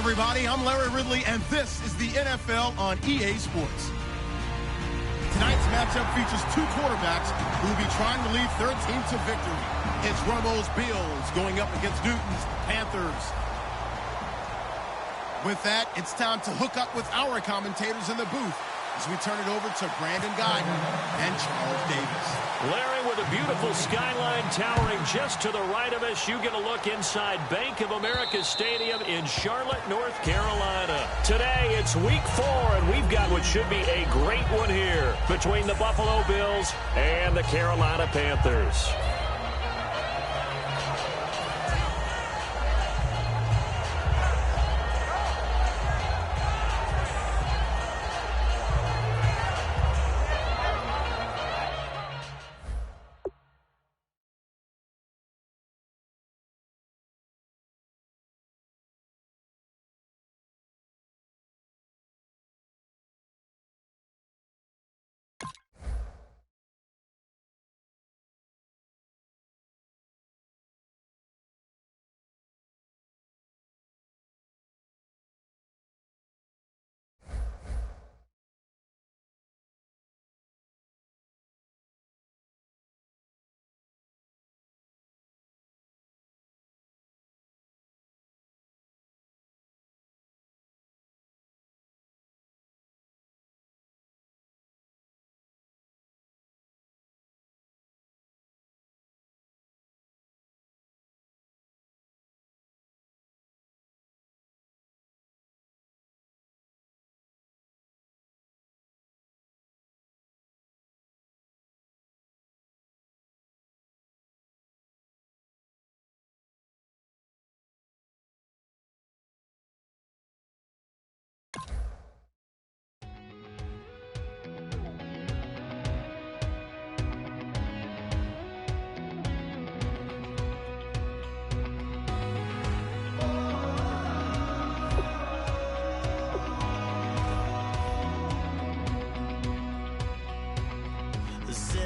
everybody. I'm Larry Ridley, and this is the NFL on EA Sports. Tonight's matchup features two quarterbacks who will be trying to lead their team to victory. It's Romo's Bills going up against Newton's Panthers. With that, it's time to hook up with our commentators in the booth as we turn it over to Brandon Guyton and Charles Davis. Larry, with a beautiful skyline towering just to the right of us, you get a look inside Bank of America Stadium in Charlotte, North Carolina. Today, it's week 4, and we've got what should be a great one here between the Buffalo Bills and the Carolina Panthers.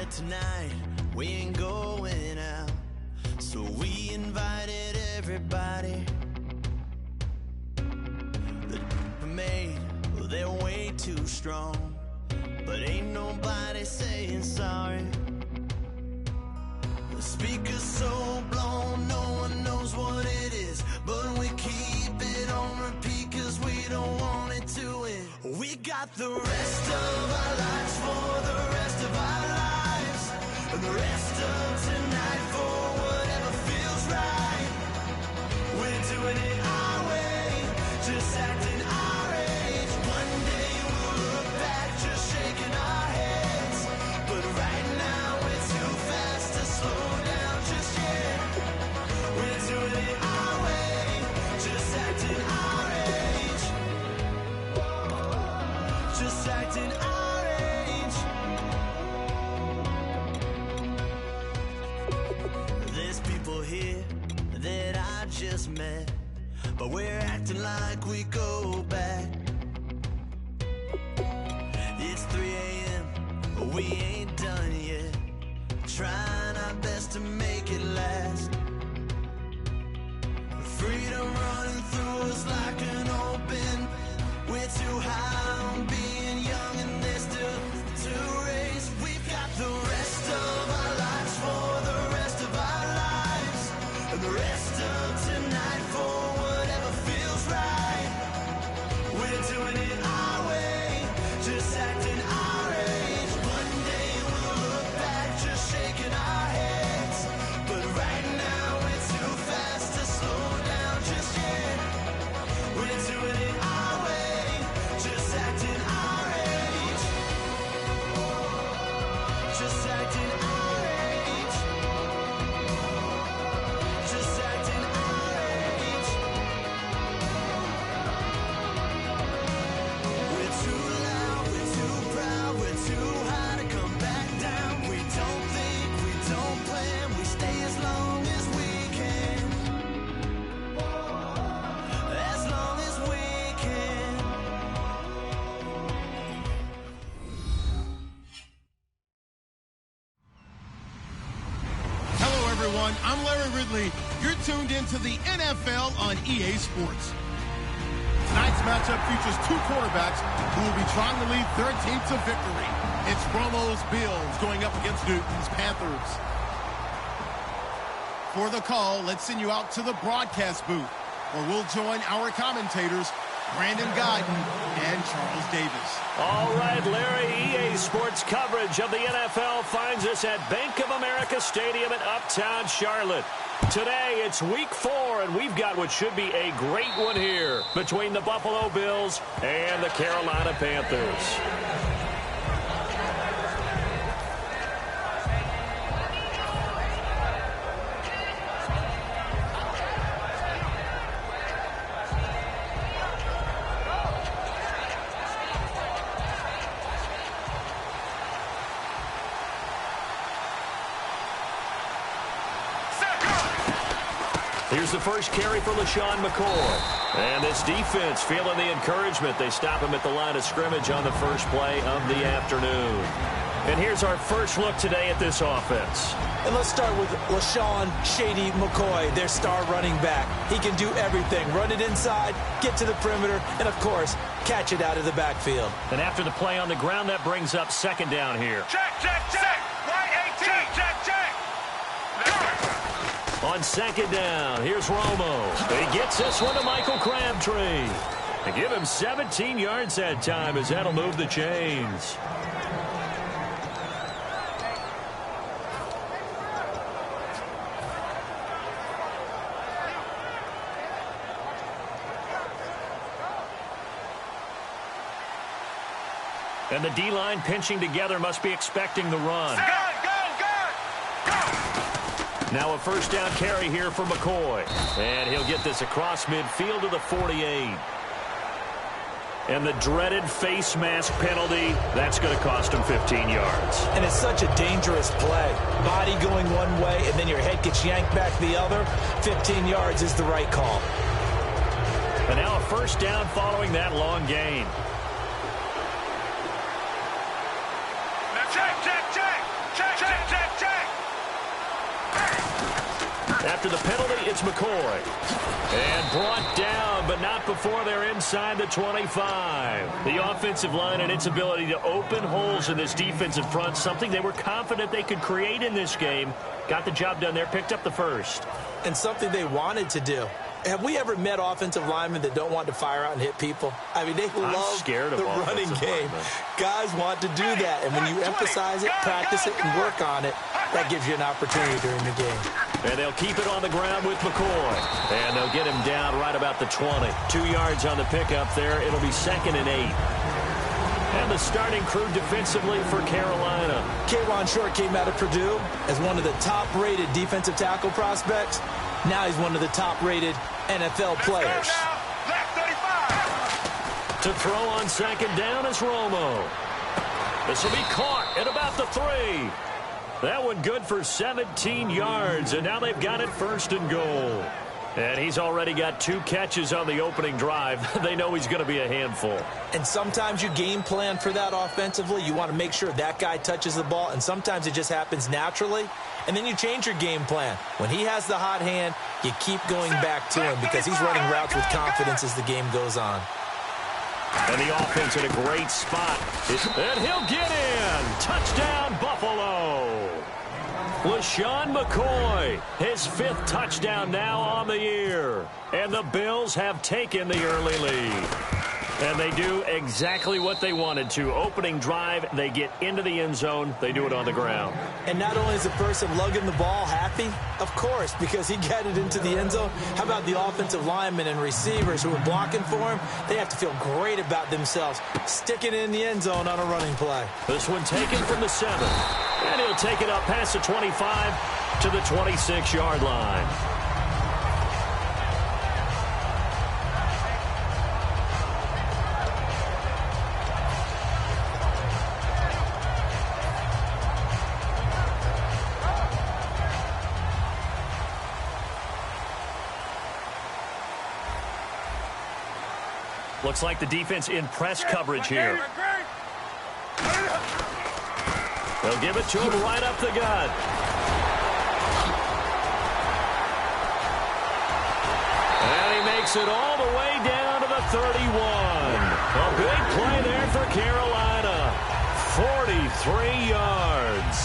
Tonight we ain't going out, so we invited everybody. The made, well, they're way too strong, but ain't nobody saying sorry. The speaker's so blown, no one knows what it is, but we keep it on repeat cause we don't want it to end. We got the rest of our lives for the rest of our lives. And the rest of tonight for whatever feels right. We're doing it our way, just acting our age. One day we'll look back just shaking our heads, but right now we're too fast to slow down just yet. We're doing it our way, just acting our age. Just acting our age. There's people here that I just met, but we're acting like we go back. It's 3 a.m., but we ain't done yet, trying our best to make it last. Freedom running through us like an open. We're too high on being young and there's still to race. We've got the rest of our lives for the rest of our lives, and the rest of tonight for whatever feels right. We're doing it our way, just acting our age. One day we'll look back just shaking our heads, but right now we're too fast to slow down just yet. We're doing it our way, just acting our age. Just acting our age. Just acting our age. We're too loud, we're too proud, we're too high to come back down. We don't think, we don't plan, we stay as long as we can. As long as we can. Hello, everyone. I'm Larry Ridley. You're tuned into the NFL on EA Sports. Tonight's matchup features two quarterbacks who will be trying to lead their team to victory. It's Romo's Bills going up against Newton's Panthers. For the call, let's send you out to the broadcast booth, where we'll join our commentators, Brandon Guyton and Charles Davis. All right, Larry, EA Sports coverage of the NFL finds us at Bank of America Stadium in Uptown Charlotte. Today, it's week 4, and we've got what should be a great one here between the Buffalo Bills and the Carolina Panthers. Here's the first carry for LeSean McCoy. And this defense feeling the encouragement. They stop him at the line of scrimmage on the first play of the afternoon. And here's our first look today at this offense. And let's start with LeSean Shady McCoy, their star running back. He can do everything. Run it inside, get to the perimeter, and, of course, catch it out of the backfield. And after the play on the ground, that brings up second down here. Check, check, check. Y-A-T. Check, check, check. On second down, here's Romo. He gets this one to Michael Crabtree. They give him 17 yards that time as that'll move the chains. And the D-line pinching together must be expecting the run. Now a first down carry here for McCoy. And he'll get this across midfield to the 48. And the dreaded face mask penalty, that's going to cost him 15 yards. And it's such a dangerous play. Body going one way, and then your head gets yanked back the other. 15 yards is the right call. And now a first down following that long gain. Check, check, check. Check, check, check, check. After the penalty, it's McCoy. And brought down, but not before they're inside the 25. The offensive line and its ability to open holes in this defensive front, something they were confident they could create in this game. Got the job done there, picked up the first. And something they wanted to do. Have we ever met offensive linemen that don't want to fire out and hit people? I mean, they love the running game. Guys want to do that, and when you emphasize it, practice it, and work on it, that gives you an opportunity during the game. And they'll keep it on the ground with McCoy. And they'll get him down right about the 20. 2 yards on the pickup there. It'll be 2nd and 8. And the starting crew defensively for Carolina. K'Wan Short came out of Purdue as one of the top-rated defensive tackle prospects. Now he's one of the top-rated NFL players. To throw on second down is Romo. This will be caught at about the 3. That one good for 17 yards, and now they've got it 1st and goal. And he's already got 2 catches on the opening drive. They know he's going to be a handful. And sometimes you game plan for that offensively. You want to make sure that guy touches the ball, and sometimes it just happens naturally. And then you change your game plan. When he has the hot hand, you keep going back to him because he's running routes with confidence as the game goes on. And the offense in a great spot. And he'll get in. Touchdown, Buffalo. LeSean McCoy, his 5th touchdown now on the year. And the Bills have taken the early lead. And they do exactly what they wanted to. Opening drive, they get into the end zone. They do it on the ground. And not only is the person lugging the ball happy, of course, because he got it into the end zone. How about the offensive linemen and receivers who are blocking for him? They have to feel great about themselves, sticking it in the end zone on a running play. This one taken from the 7. And he'll take it up past the 25 to the 26-yard line. Looks like the defense in press coverage here. They'll give it to him right up the gut. And he makes it all the way down to the the 31. A big play there for Carolina. 43 yards.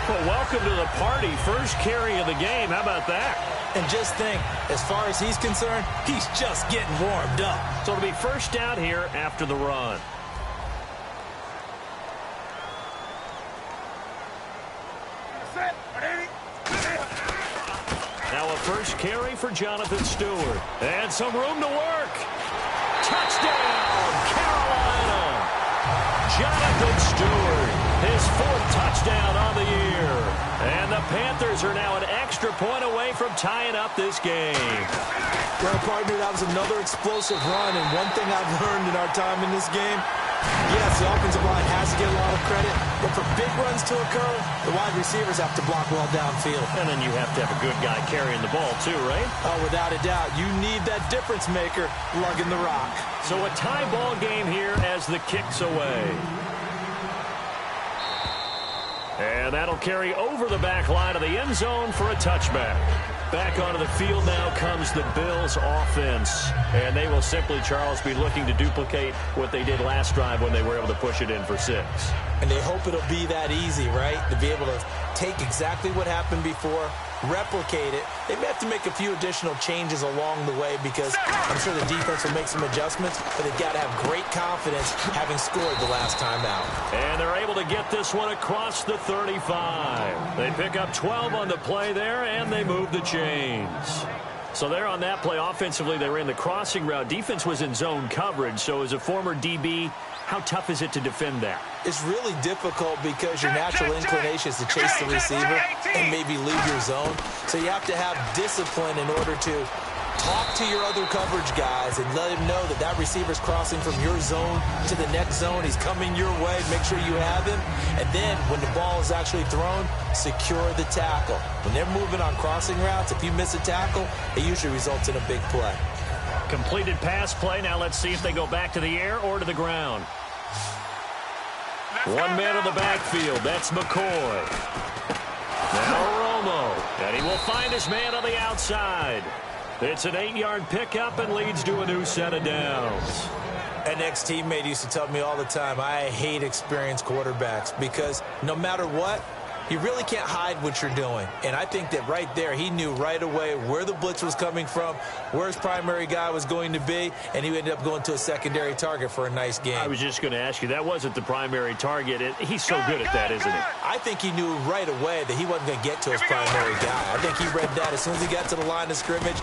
Well, welcome to the party. First carry of the game. How about that? And just think, as far as he's concerned, he's just getting warmed up. So it'll be first down here after the run. Now a first carry for Jonathan Stewart. And some room to work. Touchdown, Carolina. Jonathan Stewart, his 4th touchdown on the year. And the Panthers are now an extra point away from tying up this game. Well, partner, that was another explosive run. And one thing I've learned in our time in this game, yes, the offensive line has to get a lot of credit, but for big runs to occur, the wide receivers have to block well downfield. And then you have to have a good guy carrying the ball too, right? Oh, without a doubt. You need that difference maker lugging the rock. So a tie ball game here as the kick's away. And that'll carry over the back line of the end zone for a touchback. Back onto the field now comes the Bills offense. And they will simply, Charles, be looking to duplicate what they did last drive when they were able to push it in for 6. And they hope it'll be that easy, right? To be able to take exactly what happened before, replicate it. They may have to make a few additional changes along the way because I'm sure the defense will make some adjustments, but they've got to have great confidence having scored the last time out. And they're able to get this one across the 35. They pick up 12 on the play there, and they move the chains. So there on that play, offensively, they ran the crossing route. Defense was in zone coverage, so as a former DB, how tough is it to defend that? It's really difficult because your natural inclination is to chase the receiver and maybe leave your zone. So you have to have discipline in order to talk to your other coverage guys and let him know that that receiver's crossing from your zone to the next zone. He's coming your way. Make sure you have him. And then when the ball is actually thrown, secure the tackle. When they're moving on crossing routes, if you miss a tackle, it usually results in a big play. Completed pass play. Now let's see if they go back to the air or to the ground. One man in the backfield. That's McCoy. Now Romo. And he will find his man on the outside. It's an 8-yard pickup and leads to a new set of downs. An ex-teammate used to tell me all the time, I hate experienced quarterbacks because no matter what, you really can't hide what you're doing. And I think that right there, he knew right away where the blitz was coming from, where his primary guy was going to be, and he ended up going to a secondary target for a nice game. I was just going to ask you, that wasn't the primary target. He's so good at that, isn't he? I think he knew right away that he wasn't going to get to his primary guy. I think he read that as soon as he got to the line of scrimmage,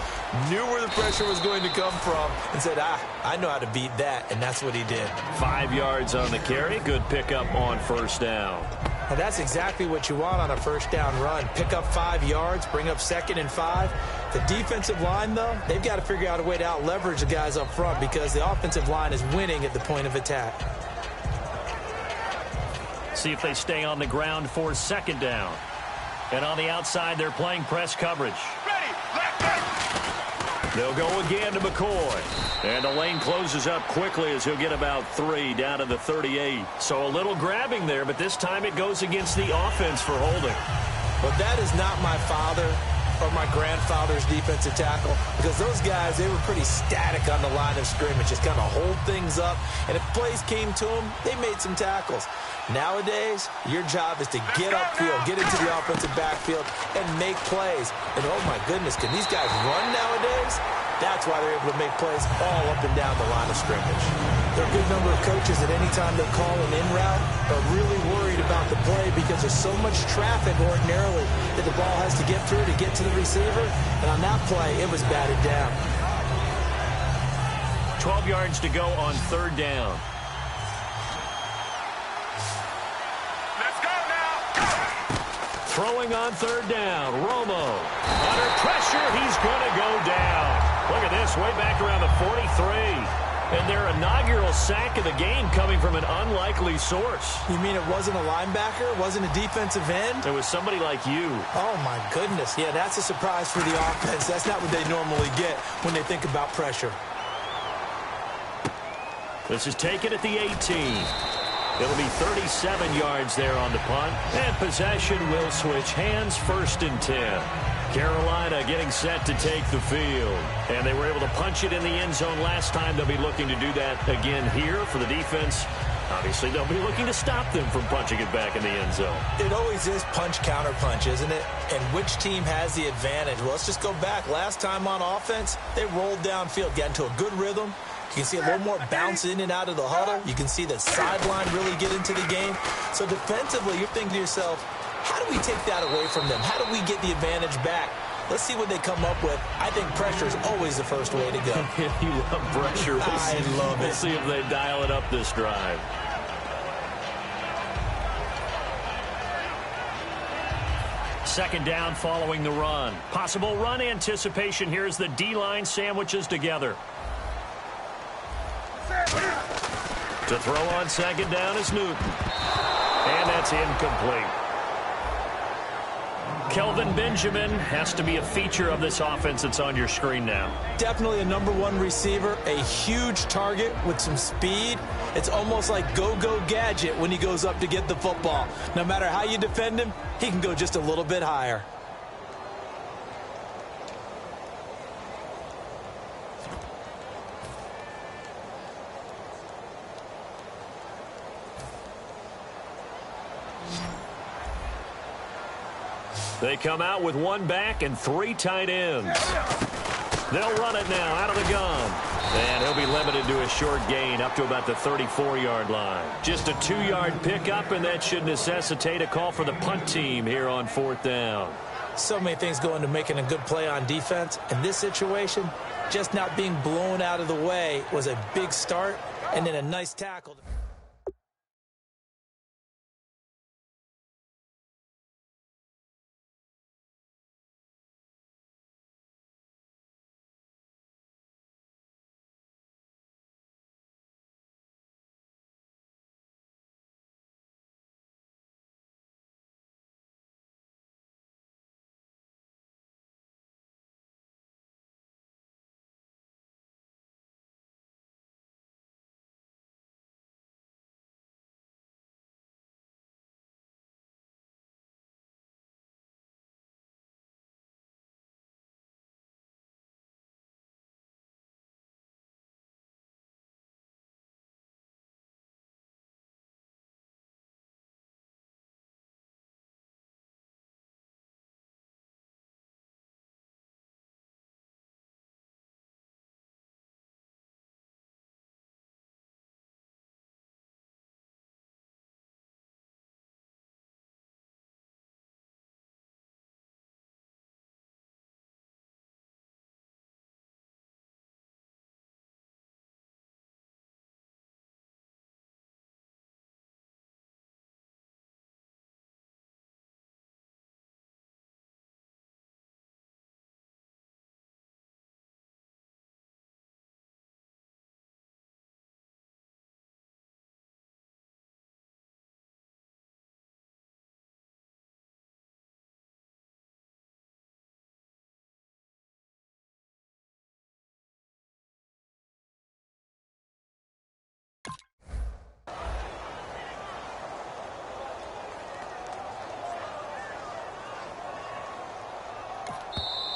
knew where the pressure was going to come from, and said, I know how to beat that, and that's what he did. 5 yards on the carry. Good pickup on first down. And that's exactly what you want on a first down run. Pick up 5 yards, bring up 2nd and 5. The defensive line, though, they've got to figure out a way to out-leverage the guys up front because the offensive line is winning at the point of attack. See if they stay on the ground for 2nd down. And on the outside, they're playing press coverage. Ready, left, left. They'll go again to McCoy. And the lane closes up quickly as he'll get about 3 down to the 38. So a little grabbing there, but this time it goes against the offense for holding. But that is not my father or my grandfather's defensive tackle because those guys, they were pretty static on the line of scrimmage, just kind of hold things up. And if plays came to them, they made some tackles. Nowadays, your job is to get upfield, get into the offensive backfield, and make plays. And oh my goodness, can these guys run nowadays? That's why they're able to make plays all up and down the line of scrimmage. There are a good number of coaches that any time they'll call an in route are really worried about the play because there's so much traffic ordinarily that the ball has to get through to get to the receiver. And on that play, it was batted down. 12 yards to go on 3rd down. Let's go now. Throwing on 3rd down. Romo. Under pressure, he's going to go down. Look at this, way back around the 43. And their inaugural sack of the game coming from an unlikely source. You mean it wasn't a linebacker? It wasn't a defensive end? It was somebody like you. Oh, my goodness. Yeah, that's a surprise for the offense. That's not what they normally get when they think about pressure. This is taken at the 18. It'll be 37 yards there on the punt. And possession will switch hands, 1st and 10. Carolina getting set to take the field. And they were able to punch it in the end zone last time. They'll be looking to do that again here for the defense. Obviously, they'll be looking to stop them from punching it back in the end zone. It always is punch-counter-punch, isn't it? And which team has the advantage? Well, let's just go back. Last time on offense, they rolled downfield, got into a good rhythm. You can see a little more bounce in and out of the huddle. You can see the sideline really get into the game. So defensively, you're thinking to yourself, how do we take that away from them? How do we get the advantage back? Let's see what they come up with. I think pressure is always the first way to go. You love pressure. I love it. We'll see if they dial it up this drive. Second down following the run. Possible run anticipation here as the D-line sandwiches together. To throw on second down is Newton. And that's incomplete. Kelvin Benjamin has to be a feature of this offense that's on your screen now. Definitely a #1 receiver, a huge target with some speed. It's almost like go-go gadget when he goes up to get the football. No matter how you defend him, he can go just a little bit higher. They come out with 1 back and 3 tight ends. They'll run it now out of the gun. And he'll be limited to a short gain up to about the 34-yard line. Just a 2-yard pickup, and that should necessitate a call for the punt team here on 4th down. So many things go into making a good play on defense. In this situation, just not being blown out of the way was a big start, and then a nice tackle.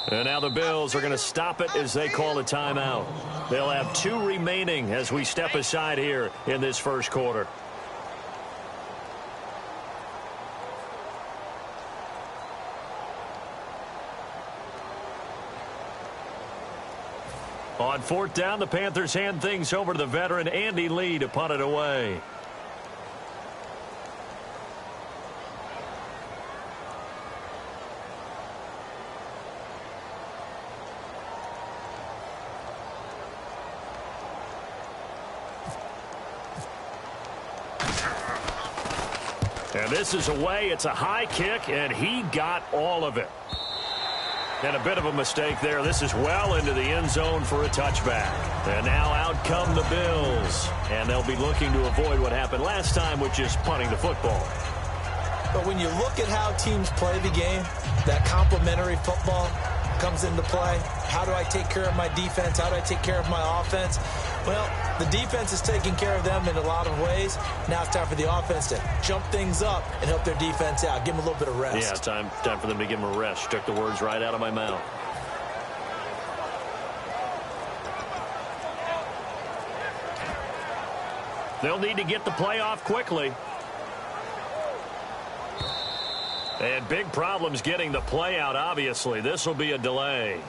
And now the Bills are going to stop it as they call a timeout. They'll have 2 remaining as we step aside here in this first quarter. On 4th down, the Panthers hand things over to the veteran Andy Lee to punt it away. And this is away. It's a high kick, and he got all of it. And a bit of a mistake there. This is well into the end zone for a touchback. And now out come the Bills. And they'll be looking to avoid what happened last time, which is punting the football. But when you look at how teams play the game, that complementary football, comes into play. How do I take care of my defense? How do I take care of my offense? Well, the defense is taking care of them in a lot of ways. Now it's time for the offense to jump things up and help their defense out. Give them a little bit of rest. Yeah, time for them to give them a rest. Took the words right out of my mouth. They'll need to get the play off quickly. They had big problems getting the play out, obviously. This will be a delay.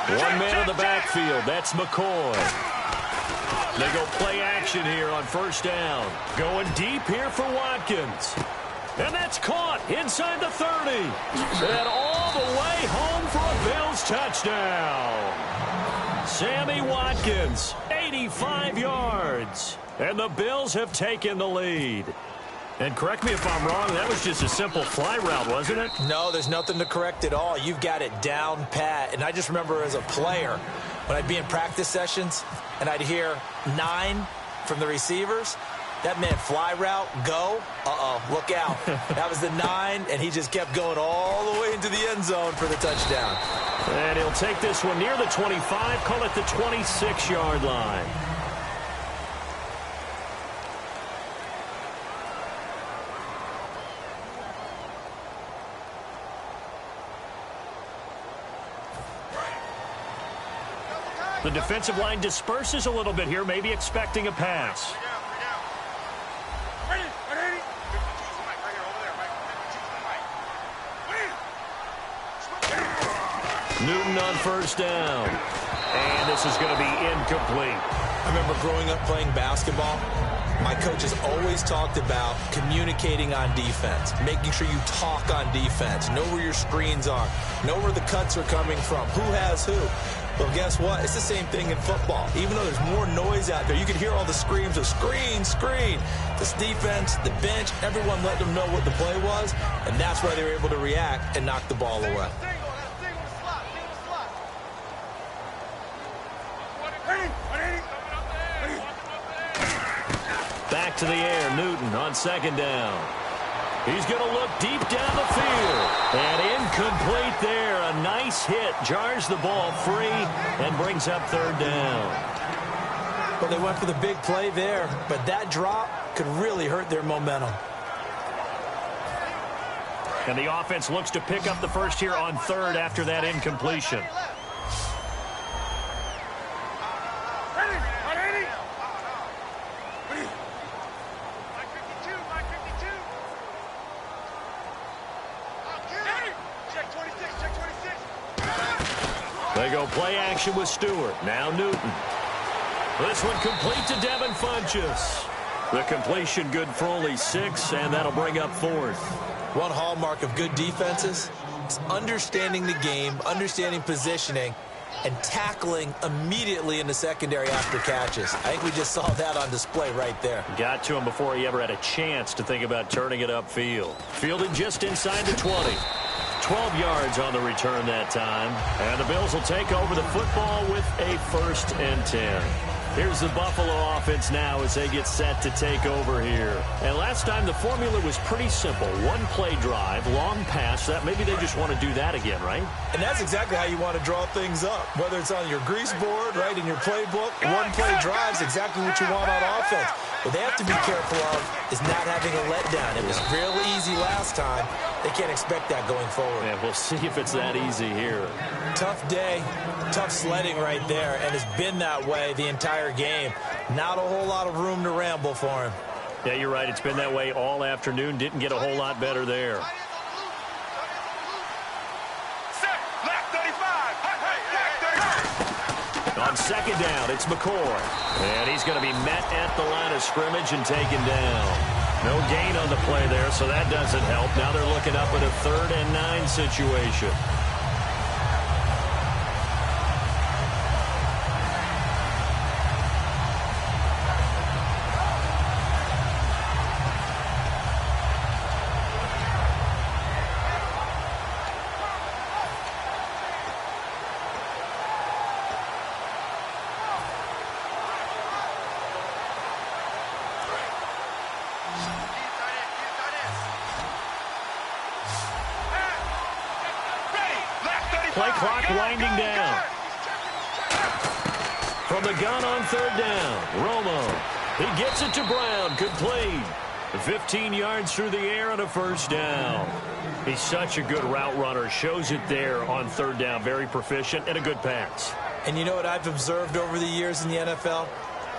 One man in the backfield. That's McCoy. They go play action here on first down. Going deep here for Watkins. And that's caught inside the 30. And all the way home for a Bills touchdown. Sammy Watkins, 85 yards. And the Bills have taken the lead. And correct me if I'm wrong, that was just a simple fly route, wasn't it? No, there's nothing to correct at all. You've got it down pat. And I just remember as a player, when I'd be in practice sessions and I'd hear 9 from the receivers, that meant fly route, go, look out. That was the 9, and he just kept going all the way into the end zone for the touchdown. And he'll take this one near the 25, call it the 26-yard line. The defensive line disperses a little bit here, maybe expecting a pass. Newton on first down. And this is going to be incomplete. I remember growing up playing basketball. My coaches always talked about communicating on defense, making sure you talk on defense, know where your screens are, know where the cuts are coming from, who has who. Well, guess what? It's the same thing in football. Even though there's more noise out there, you can hear all the screams of screen, screen. This defense, the bench, everyone let them know what the play was, and that's why they were able to react and knock the ball away. Back to the air, Newton on second down. He's going to look deep down the field. And incomplete there. A nice hit. Jars the ball free and brings up third down. Well, they went for the big play there, but that drop could really hurt their momentum. And the offense looks to pick up the first here on third after that incompletion. They go play action with Stewart. Now Newton. This one complete to Devin Funchess. The completion good for only 6, and that'll bring up fourth. One hallmark of good defenses is understanding the game, understanding positioning, and tackling immediately in the secondary after catches. I think we just saw that on display right there. Got to him before he ever had a chance to think about turning it upfield. Fielded just inside the 20. 12 yards on the return that time. And the Bills will take over the football with a 1st and 10. Here's the Buffalo offense now as they get set to take over here. And last time the formula was pretty simple. One play drive, long pass. That maybe they just want to do that again, right? And that's exactly how you want to draw things up. Whether it's on your grease board, right, in your playbook, one play drive is exactly what you want on offense. What they have to be careful of is not having a letdown. It was real easy last time. They can't expect that going forward. Yeah, we'll see if it's that easy here. Tough day, tough sledding right there, and it's been that way the entire game. Not a whole lot of room to ramble for him. Yeah, you're right. It's been that way all afternoon. Didn't get a whole lot better there. On second down, it's McCoy. And he's going to be met at the line of scrimmage and taken down. No gain on the play there, so that doesn't help. Now they're looking up at a 3rd and 9 situation. Play clock winding down. From the gun on third down, Romo. He gets it to Brown, complete. 15 yards through the air and a first down. He's such a good route runner. Shows it there on third down. Very proficient and a good pass. And you know what I've observed over the years in the NFL?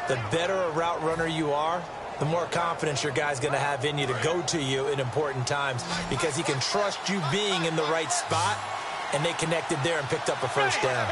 The better a route runner you are, the more confidence your guy's going to have in you to go to you in important times because he can trust you being in the right spot, and they connected there and picked up a first down.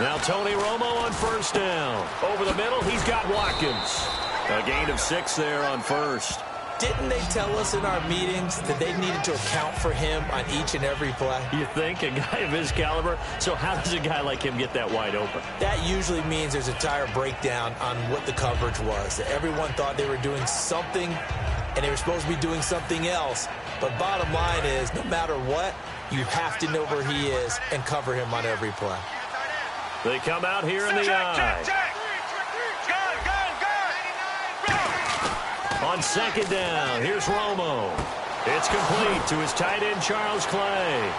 Now Tony Romo on first down. Over the middle, he's got Watkins. A gain of 6 there on first. Didn't they tell us in our meetings that they needed to account for him on each and every play? You think? A guy of his caliber? So how does a guy like him get that wide open? That usually means there's a tire breakdown on what the coverage was. Everyone thought they were doing something, and they were supposed to be doing something else. But bottom line is, no matter what, you have to know where he is and cover him on every play. They come out here in the eye. On second down, here's Romo. It's complete to his tight end, Charles Clay.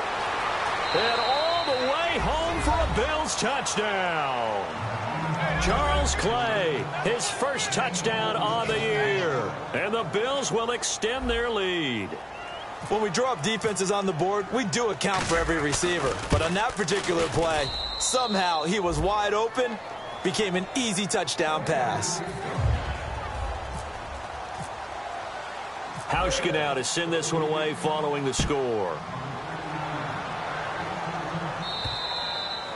And all the way home for a Bills touchdown. Charles Clay, his first touchdown on the year. And the Bills will extend their lead. When we draw up defenses on the board, we do account for every receiver. But on that particular play, somehow he was wide open, became an easy touchdown pass. Hauschka now to send this one away following the score.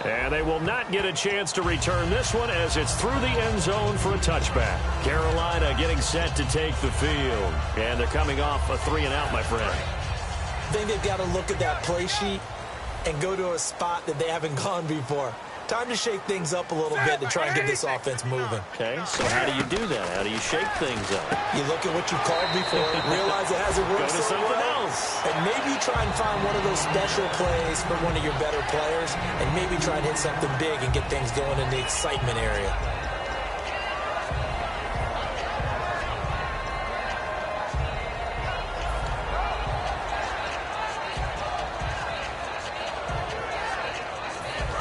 And they will not get a chance to return this one as it's through the end zone for a touchback. Carolina getting set to take the field. And they're coming off a 3-and-out, my friend. I think they've got to look at that play sheet and go to a spot that they haven't gone before. Time to shake things up a little bit to try and get this offense moving. Okay, so how do you do that? How do you shake things up? You look at what you called before, realize it hasn't worked Go to something else. And maybe try and find one of those special plays for one of your better players, and maybe try and hit something big and get things going in the excitement area.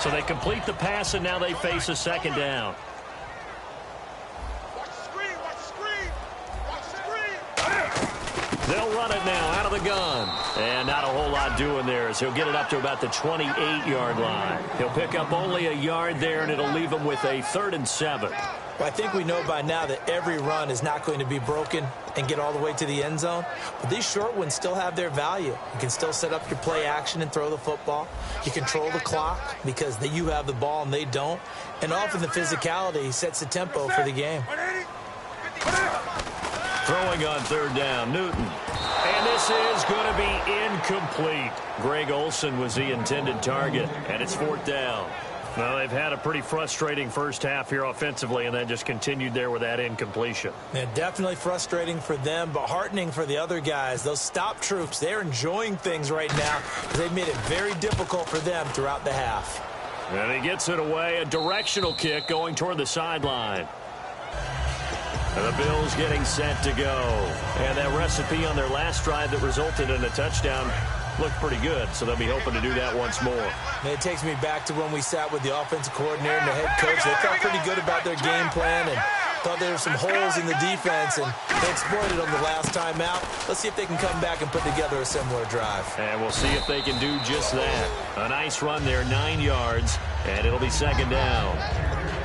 So they complete the pass, and now they face a second down. Watch the screen, watch the screen, watch the screen. They'll run it now out of the gun. And not a whole lot doing there as he'll get it up to about the 28-yard line. He'll pick up only a yard there, and it'll leave him with a 3rd and 7. Well, I think we know by now that every run is not going to be broken and get all the way to the end zone. But these short ones still have their value. You can still set up your play action and throw the football. You control the clock because you have the ball and they don't. And often the physicality sets the tempo for the game. Throwing on third down, Newton. And this is going to be incomplete. Greg Olsen was the intended target, and it's 4th down. Well, they've had a pretty frustrating first half here offensively, and then just continued there with that incompletion. Yeah, definitely frustrating for them, but heartening for the other guys. Those stop troops, they're enjoying things right now because they've made it very difficult for them throughout the half. And he gets it away, a directional kick going toward the sideline. And the Bills getting set to go. And that recipe on their last drive that resulted in a touchdown looked pretty good, so they'll be hoping to do that once more. And it takes me back to when we sat with the offensive coordinator and the head coach. They felt pretty good about their game plan and thought there were some holes in the defense, and they exploited them the last time out. Let's see if they can come back and put together a similar drive. And we'll see if they can do just that. A nice run there, 9 yards, and it'll be 2nd down.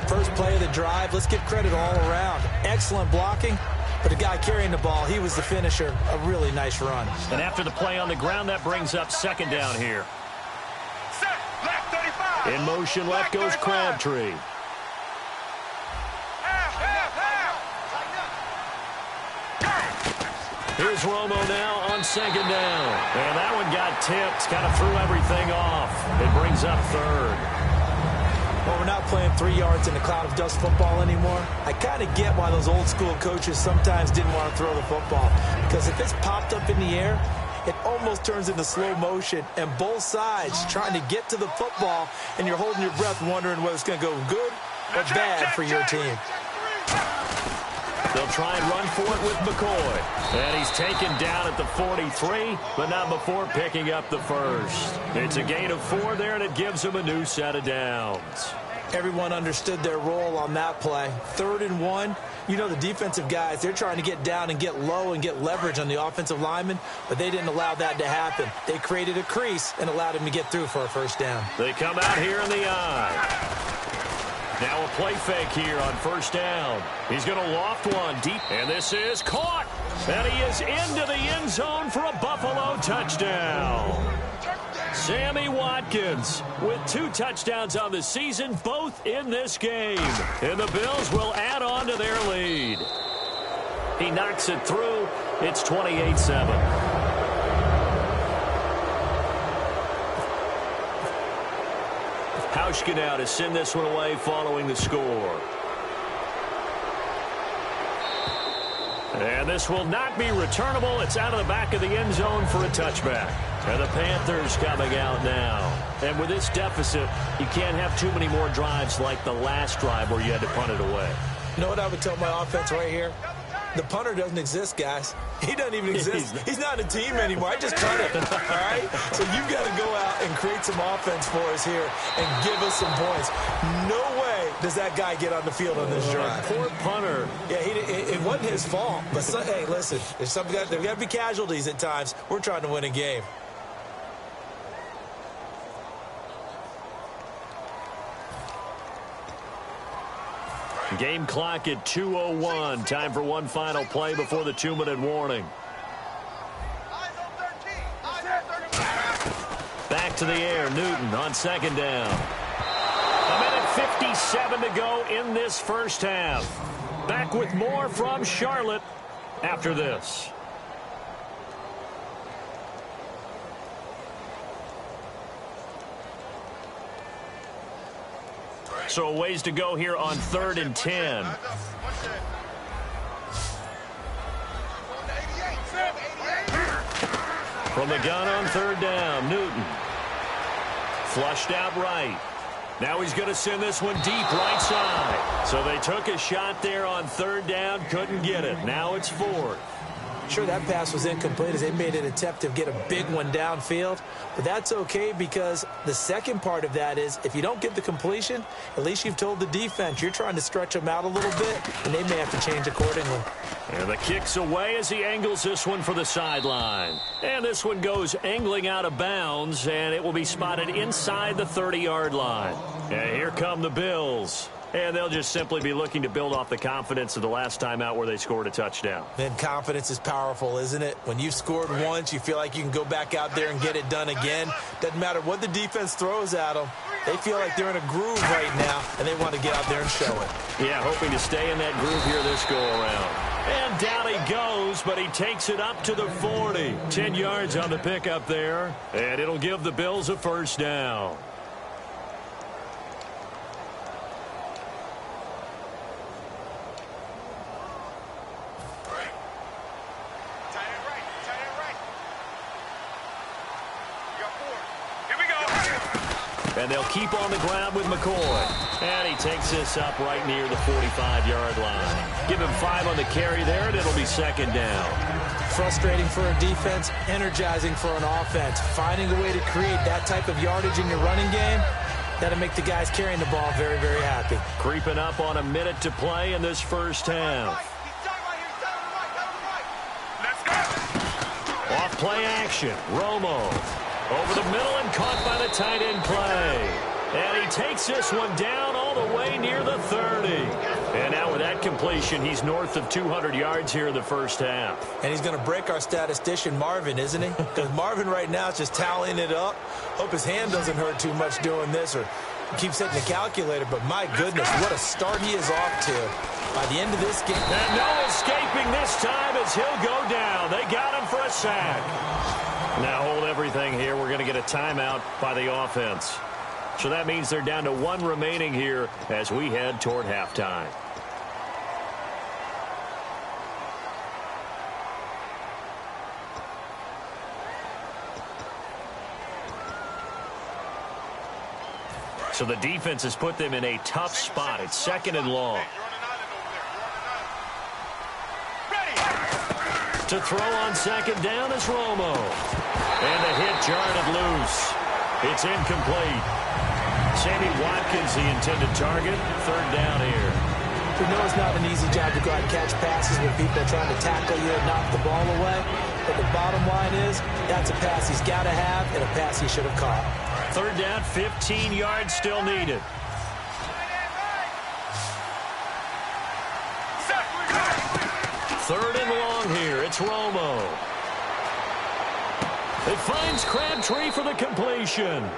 First play of the drive, let's give credit all around. Excellent blocking. But the guy carrying the ball, he was the finisher. A really nice run. And after the play on the ground, that brings up 2nd down here. Set, left 35. In motion, left goes Crabtree. Here's Romo now on 2nd down. And that one got tipped, kind of threw everything off. It brings up 3rd. Well, we're not playing 3 yards in a cloud of dust football anymore. I kind of get why those old school coaches sometimes didn't want to throw the football. Because if it's popped up in the air, it almost turns into slow motion. And both sides trying to get to the football, and you're holding your breath wondering whether it's going to go good or bad for your team. They'll try and run for it with McCoy. And he's taken down at the 43, but not before picking up the first. It's a gain of 4 there, and it gives him a new set of downs. Everyone understood their role on that play. 3rd and 1. You know, the defensive guys, they're trying to get down and get low and get leverage on the offensive lineman, but they didn't allow that to happen. They created a crease and allowed him to get through for a first down. They come out here in the eye. Now a play fake here on first down. He's going to loft one deep, and this is caught. And he is into the end zone for a Buffalo touchdown. Sammy Watkins with 2 touchdowns on the season, both in this game. And the Bills will add on to their lead. He knocks it through. It's 28-7. Hauschka now to send this one away following the score. And this will not be returnable. It's out of the back of the end zone for a touchback. And the Panthers coming out now. And with this deficit, you can't have too many more drives like the last drive where you had to punt it away. You know what I would tell my offense right here? The punter doesn't exist, guys. He doesn't even exist. He's not a team anymore. I just cut it, all right? So you've got to go out and create some offense for us here and give us some points. No way does that guy get on the field on this drive. Poor punter. Yeah, it wasn't his fault. But, hey, listen, there's got to be casualties at times. We're trying to win a game. Game clock at 2:01. Time for one final play before the 2-minute warning. Back to the air. Newton on second down. 1:57 to go in this first half. Back with more from Charlotte after this. So a ways to go here on 3rd and 10. From the gun on 3rd down, Newton. Flushed out right. Now he's going to send this one deep right side. So they took a shot there on 3rd down, couldn't get it. Now it's 4th. Sure, that pass was incomplete as they made an attempt to get a big one downfield. But that's okay because the second part of that is if you don't get the completion, at least you've told the defense you're trying to stretch them out a little bit, and they may have to change accordingly. And the kick's away as he angles this one for the sideline. And this one goes angling out of bounds, and it will be spotted inside the 30-yard line. And here come the Bills. And they'll just simply be looking to build off the confidence of the last time out where they scored a touchdown. And confidence is powerful, isn't it? When you've scored once, you feel like you can go back out there and get it done again. Doesn't matter what the defense throws at them. They feel like they're in a groove right now, and they want to get out there and show it. Yeah, hoping to stay in that groove here this go-around. And down he goes, but he takes it up to the 40. 10 yards on the pickup there. And it'll give the Bills a first down. And they'll keep on the ground with McCoy. And he takes this up right near the 45-yard line. Give him 5 on the carry there, and it'll be second down. Frustrating for a defense, energizing for an offense. Finding a way to create that type of yardage in your running game, that'll make the guys carrying the ball very, very happy. Creeping up on a minute to play in this first half. Off play action. Romo. Over the middle and caught by the tight end play. And he takes this one down all the way near the 30. And now with that completion, he's north of 200 yards here in the first half. And he's going to break our statistician, Marvin, isn't he? Because Marvin right now is just tallying it up. Hope his hand doesn't hurt too much doing this or keep setting the calculator. But my goodness, what a start he is off to. By the end of this game. And no escaping this time as he'll go down. They got him for a sack. Now hold everything here. We're going to get a timeout by the offense. So that means they're down to 1 remaining here as we head toward halftime. So the defense has put them in a tough spot. It's 2nd and long. To throw on second down is Romo. And the hit jarred it loose. It's incomplete. Sammy Watkins, the intended target. Third down here. We know it's not an easy job to go out and catch passes when people are trying to tackle you and knock the ball away. But the bottom line is, that's a pass he's got to have and a pass he should have caught. Third down, 15 yards still needed. Third and long here. It's Romo. It finds Crabtree for the completion.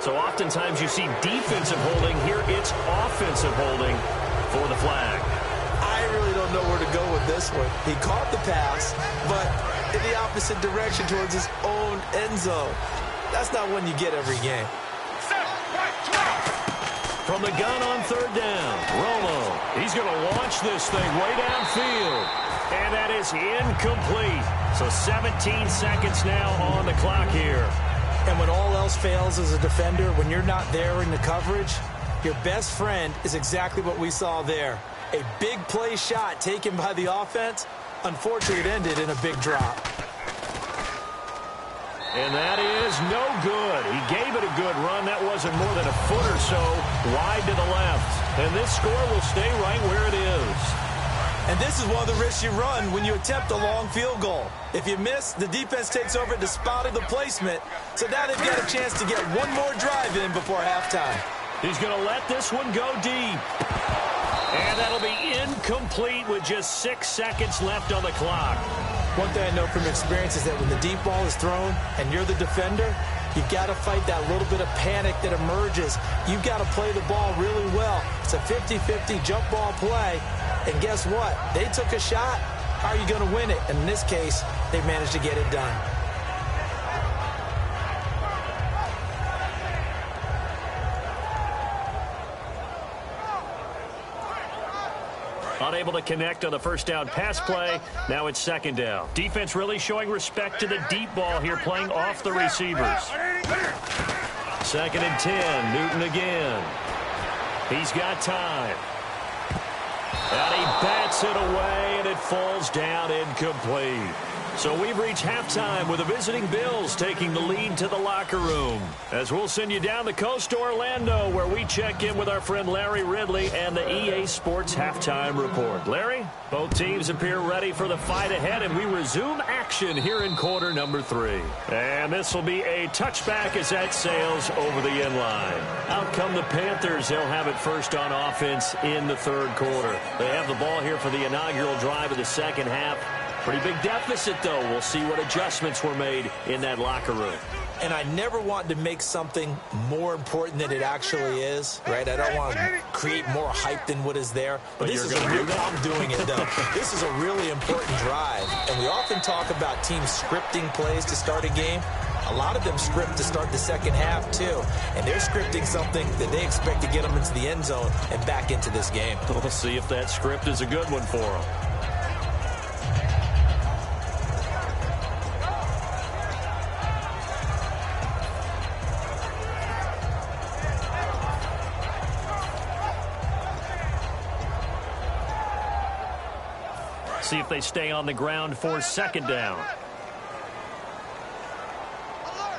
So oftentimes you see defensive holding. Here it's offensive holding for the flag. I really don't know where to go with this one. He caught the pass, but in the opposite direction towards his own end zone. That's not one you get every game. From the gun on third down, Romo. He's going to launch this thing way downfield. And that is incomplete. So 17 seconds now on the clock here. And when all else fails as a defender, when you're not there in the coverage, your best friend is exactly what we saw there. A big play shot taken by the offense. Unfortunately, it ended in a big drop. And that is no good. He gave it a good run. That wasn't more than a foot or so wide to the left. And this score will stay right where it is. And this is one of the risks you run when you attempt a long field goal. If you miss, the defense takes over at the spot of the placement. So now they've got a chance to get one more drive in before halftime. He's going to let this one go deep. And that'll be incomplete with just 6 seconds left on the clock. One thing I know from experience is that when the deep ball is thrown and you're the defender, you've got to fight that little bit of panic that emerges. You've got to play the ball really well. It's a 50-50 jump ball play. And guess what? They took a shot. How are you going to win it? And in this case, they managed to get it done. Unable to connect on the first down pass play. Now it's second down. Defense really showing respect to the deep ball here, playing off the receivers. Second and 10. Newton again. He's got time. And he bats it away, and it falls down incomplete. So we've reached halftime with the visiting Bills taking the lead to the locker room. As we'll send you down the coast to Orlando, where we check in with our friend Larry Ridley and the EA Sports Halftime Report. Larry, both teams appear ready for the fight ahead, and we resume action here in quarter number 3. And this will be a touchback as that sails over the end line. Out come the Panthers. They'll have it first on offense in the third quarter. They have the ball here for the inaugural drive of the second half. Pretty big deficit, though. We'll see what adjustments were made in that locker room. And I never want to make something more important than it actually is, right? I don't want to create more hype than what is there. But this is a real, I'm doing it, though. This is a really important drive. And we often talk about teams scripting plays to start a game. A lot of them script to start the second half, too. And they're scripting something that they expect to get them into the end zone and back into this game. We'll see if that script is a good one for them. See if they stay on the ground for second down.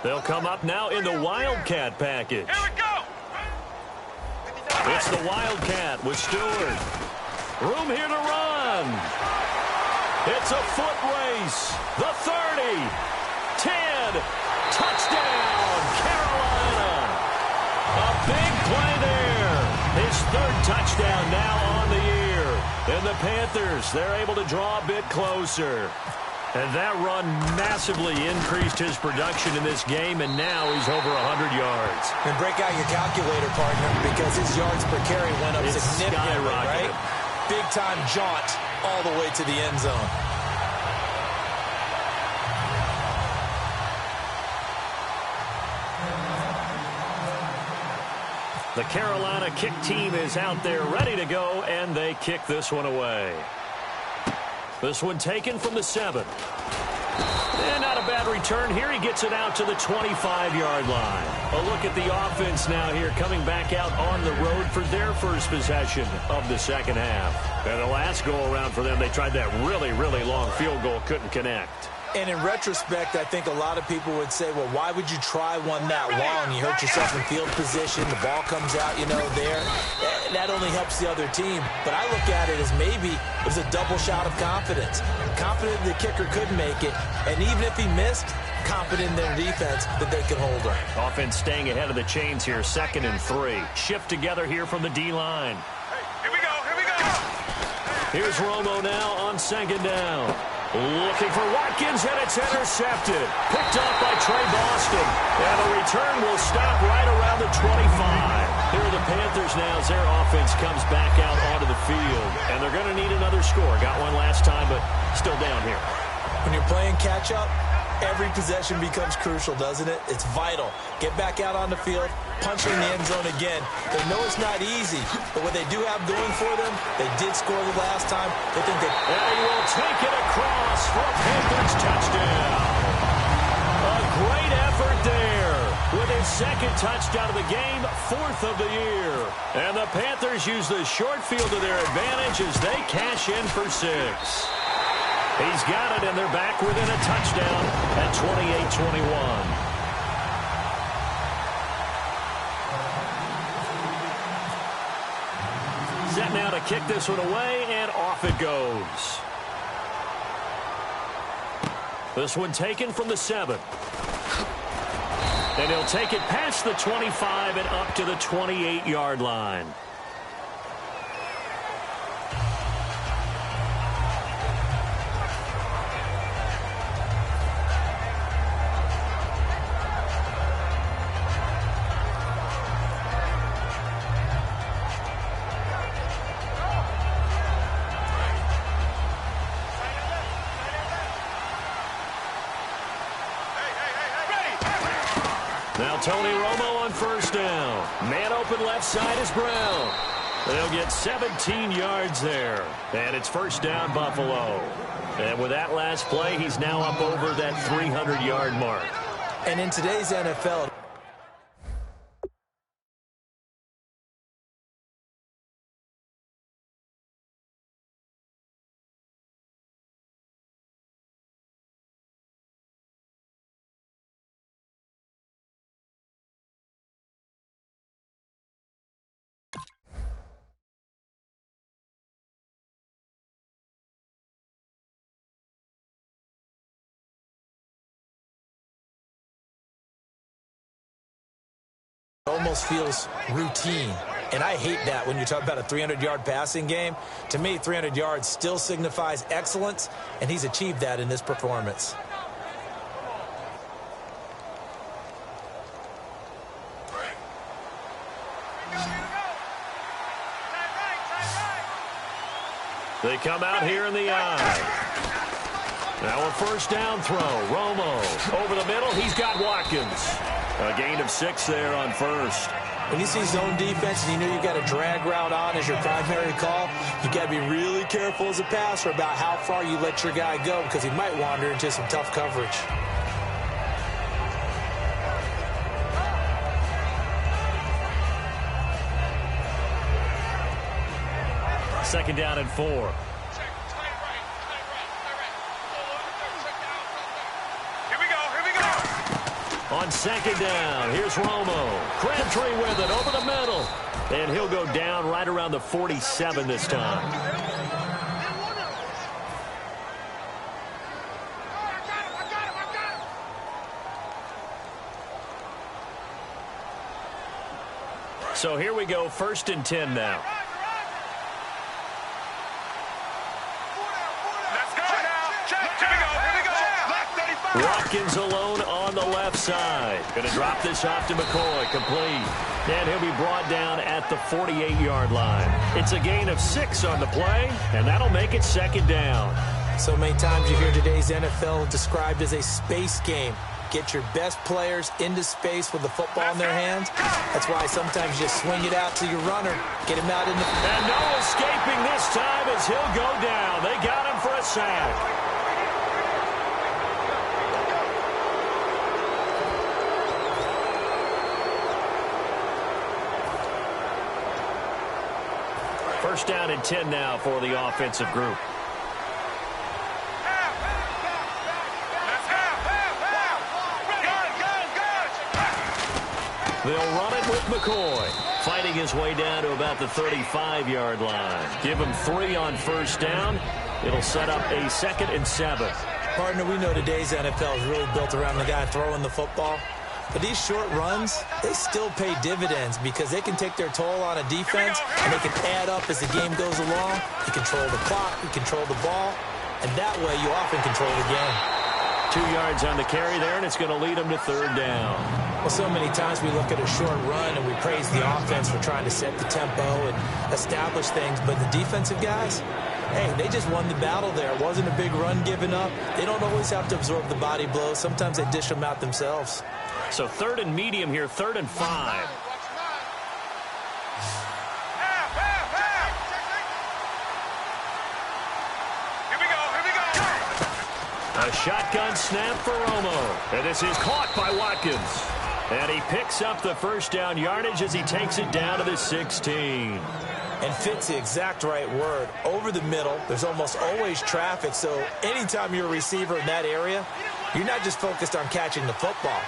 They'll come up now in the Wildcat package. Here we go. It's the Wildcat with Stewart. Room here to run. It's a foot race. The 30. 10. Touchdown, Carolina. A big play there. His third touchdown now on the year. And the Panthers, they're able to draw a bit closer. And that run massively increased his production in this game, and now he's over 100 yards. And break out your calculator, partner, because his yards per carry went up significantly, right? Big-time jaunt all the way to the end zone. The Carolina kick team is out there ready to go, and they kick this one away. This one taken from the 7. And not a bad return here. He gets it out to the 25-yard line. A look at the offense now here, coming back out on the road for their first possession of the second half. And the last go-around for them, they tried that really, really long field goal, couldn't connect. And in retrospect, I think a lot of people would say, well, why would you try one that long? You hurt yourself in field position. The ball comes out, there. That only helps the other team. But I look at it as maybe it was a double shot of confidence. Confident the kicker could make it. And even if he missed, confident in their defense that they could hold him. Offense staying ahead of the chains here, 2nd and 3. Shift together here from the D-line. Hey, here we go, here we go. Here's Romo now on 2nd down. Looking for Watkins, and it's intercepted. Picked off by Trey Boston. And the return will stop right around the 25. Here are the Panthers now as their offense comes back out onto the field. And they're going to need another score. Got one last time, but still down here. When you're playing catch-up, every possession becomes crucial, doesn't it? It's vital. Get back out on the field, punch in the end zone again. They know it's not easy, but what they do have going for them, they did score the last time. They think they... And he will take it across for a Panthers touchdown. A great effort there with his 2nd touchdown of the game, 4th of the year. And the Panthers use the short field to their advantage as they cash in for 6. He's got it, and they're back within a touchdown at 28-21. Set now to kick this one away, and off it goes. This one taken from the 7. And he'll take it past the 25 and up to the 28-yard line. Now Tony Romo on 1st down. Man open left side is Brown. They'll get 17 yards there. And it's 1st down Buffalo. And with that last play, he's now up over that 300-yard mark. And in today's NFL... almost feels routine. And I hate that when you talk about a 300-yard passing game. To me, 300 yards still signifies excellence, and he's achieved that in this performance. They come out here in the eye. Now a 1st down throw. Romo over the middle. He's got Watkins. A gain of 6 there on 1st. When you see zone defense and you know you've got a drag route on as your primary call, you've got to be really careful as a passer about how far you let your guy go because he might wander into some tough coverage. Second down and 4. On 2nd down, here's Romo. Crabtree with it over the middle. And he'll go down right around the 47 this time. So here we go, 1st and 10 now. Watkins alone on the left side. Going to drop this off to McCoy. Complete. And he'll be brought down at the 48-yard line. It's a gain of 6 on the play, and that'll make it 2nd down. So many times you hear today's NFL described as a space game. Get your best players into space with the football in their hands. That's why sometimes you just swing it out to your runner. Get him out in the... And no escaping this time as he'll go down. They got him for a sack. First down and 10 now for the offensive group. They'll run it with McCoy, fighting his way down to about the 35-yard line. Give him 3 on first down. It'll set up a 2nd and 7. Partner, we know today's NFL is really built around the guy throwing the football. But these short runs, they still pay dividends because they can take their toll on a defense, and they can add up as the game goes along. You control the clock, you control the ball, and that way you often control the game. 2 yards on the carry there, and it's going to lead them to 3rd down. Well, so many times we look at a short run and we praise the offense for trying to set the tempo and establish things, but the defensive guys, hey, they just won the battle there. It wasn't a big run given up. They don't always have to absorb the body blows. Sometimes they dish them out themselves. So 3rd and medium here, 3rd and 5. A shotgun snap for Romo. And this is caught by Watkins. And he picks up the first down yardage as he takes it down to the 16. And fits the exact right word. Over the middle, there's almost always traffic, so anytime you're a receiver in that area, you're not just focused on catching the football.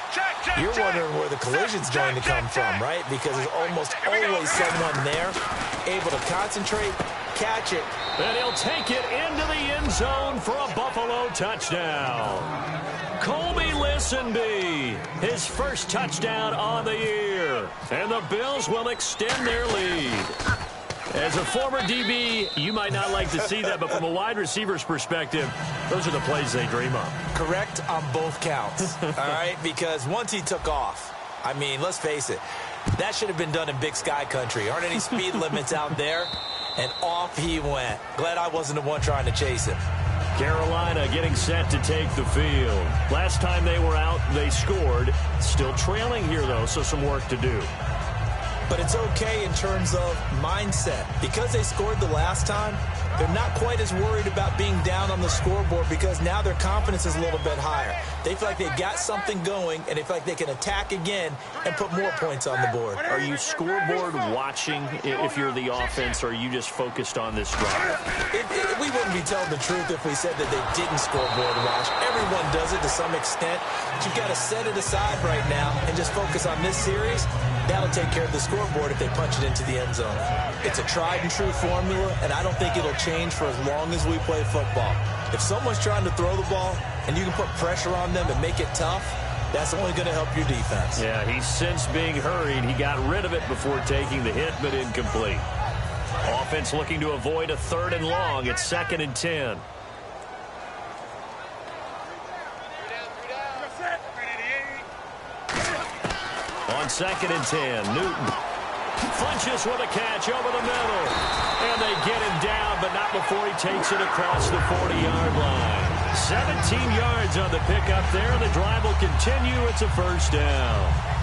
You're wondering where the collision's going to come from, right? Because there's almost always someone there able to concentrate, catch it. And he'll take it into the end zone for a Buffalo touchdown. Colby Listenby, his first touchdown on the year. And the Bills will extend their lead. As a former DB, you might not like to see that, but from a wide receiver's perspective, those are the plays they dream of. Correct on both counts, all right? Because once he took off, I mean, let's face it, that should have been done in Big Sky country. Aren't any speed limits out there? And off he went. Glad I wasn't the one trying to chase him. Carolina getting set to take the field. Last time they were out, they scored. Still trailing here, though, so some work to do. But it's okay in terms of mindset. Because they scored the last time, they're not quite as worried about being down on the scoreboard because now their confidence is a little bit higher. They feel like they've got something going, and they feel like they can attack again and put more points on the board. Are you scoreboard watching if you're the offense, or are you just focused on this drive? We wouldn't be telling the truth if we said that they didn't scoreboard watch. Everyone does it to some extent. But you've got to set it aside right now and just focus on this series. That'll take care of the scoreboard if they punch it into the end zone. It's a tried and true formula, and I don't think it'll change for as long as we play football. If someone's trying to throw the ball and you can put pressure on them and make it tough, that's only going to help your defense. Yeah, he's since being hurried. He got rid of it before taking the hit, but incomplete. Offense looking to avoid a 3rd and long. It's 2nd and 10. On 2nd and 10, Newton Funches with a catch over the middle. And they get him down, but not before he takes it across the 40-yard line. 17 yards on the pickup there. The drive will continue. It's a first down.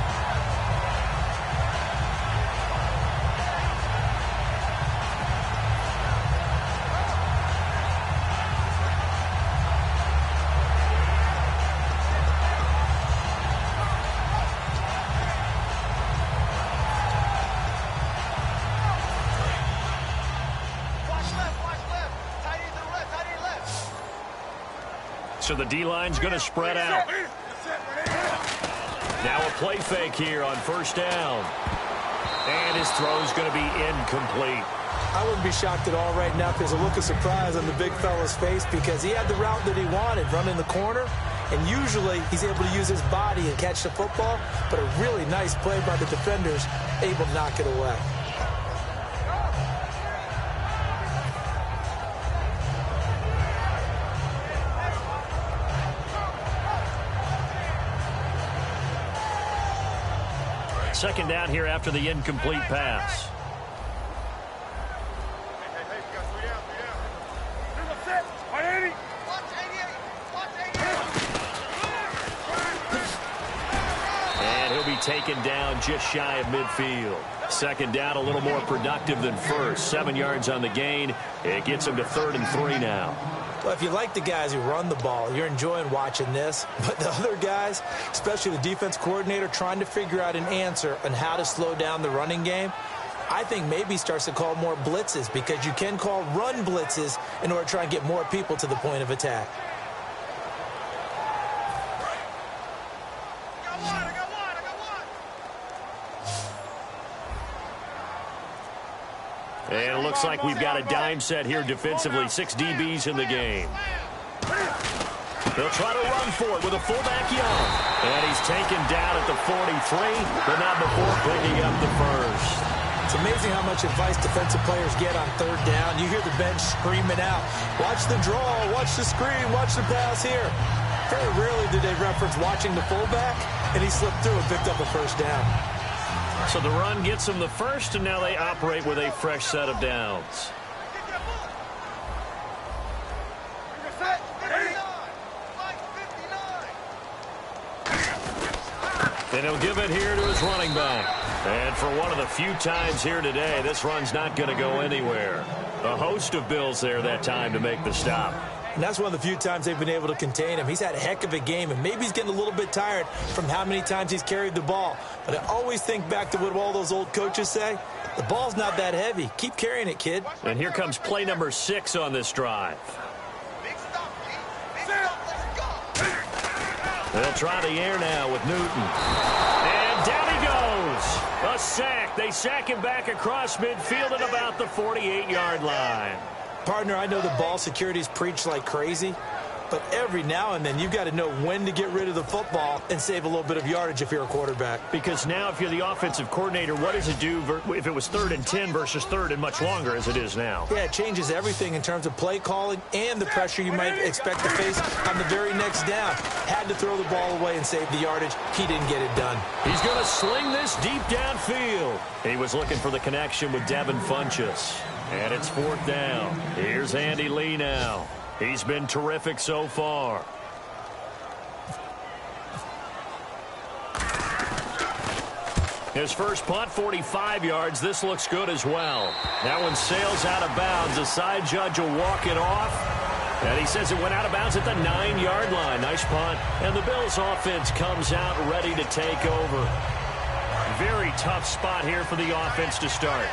So the D-line's going to spread out. Now a play fake here on first down. And his throw's going to be incomplete. I wouldn't be shocked at all right now if there's a look of surprise on the big fella's face because he had the route that he wanted, running the corner. And usually he's able to use his body and catch the football. But a really nice play by the defenders, able to knock it away. Second down here after the incomplete pass. And he'll be taken down just shy of midfield. Second down, a little more productive than first. 7 yards on the gain. It gets him to 3rd and 3 now. Well, if you like the guys who run the ball, you're enjoying watching this. But the other guys, especially the defense coordinator, trying to figure out an answer on how to slow down the running game, I think maybe he starts to call more blitzes, because you can call run blitzes in order to try and get more people to the point of attack. And it looks like we've got a dime set here defensively. 6 DBs in the game. They'll try to run for it with a fullback Young. And he's taken down at the 43, but not before picking up the first. It's amazing how much advice defensive players get on third down. You hear the bench screaming out, watch the draw, watch the screen, watch the pass here. Very rarely do they reference watching the fullback, and he slipped through and picked up a first down. So the run gets them the first, and now they operate with a fresh set of downs. And he'll give it here to his running back. And for one of the few times here today, this run's not going to go anywhere. A host of Bills there that time to make the stop. And that's one of the few times they've been able to contain him. He's had a heck of a game, and maybe he's getting a little bit tired from how many times he's carried the ball. But I always think back to what all those old coaches say. The ball's not that heavy. Keep carrying it, kid. And here comes play number 6 on this drive. They'll try the air now with Newton. And down he goes. A sack. They sack him back across midfield at about the 48-yard line. Partner, I know the ball security's preached like crazy, but every now and then you've got to know when to get rid of the football and save a little bit of yardage if you're a quarterback. Because now if you're the offensive coordinator, what does it do if it was 3rd and 10 versus 3rd and much longer as it is now? Yeah, it changes everything in terms of play calling and the pressure you might expect to face on the very next down. Had to throw the ball away and save the yardage. He didn't get it done. He's going to sling this deep downfield. He was looking for the connection with Devin Funchess. And it's 4th down. Here's Andy Lee now. He's been terrific so far. His first punt, 45 yards. This looks good as well. That one sails out of bounds. The side judge will walk it off. And he says it went out of bounds at the 9-yard line. Nice punt. And the Bills offense comes out ready to take over. Very tough spot here for the offense to start.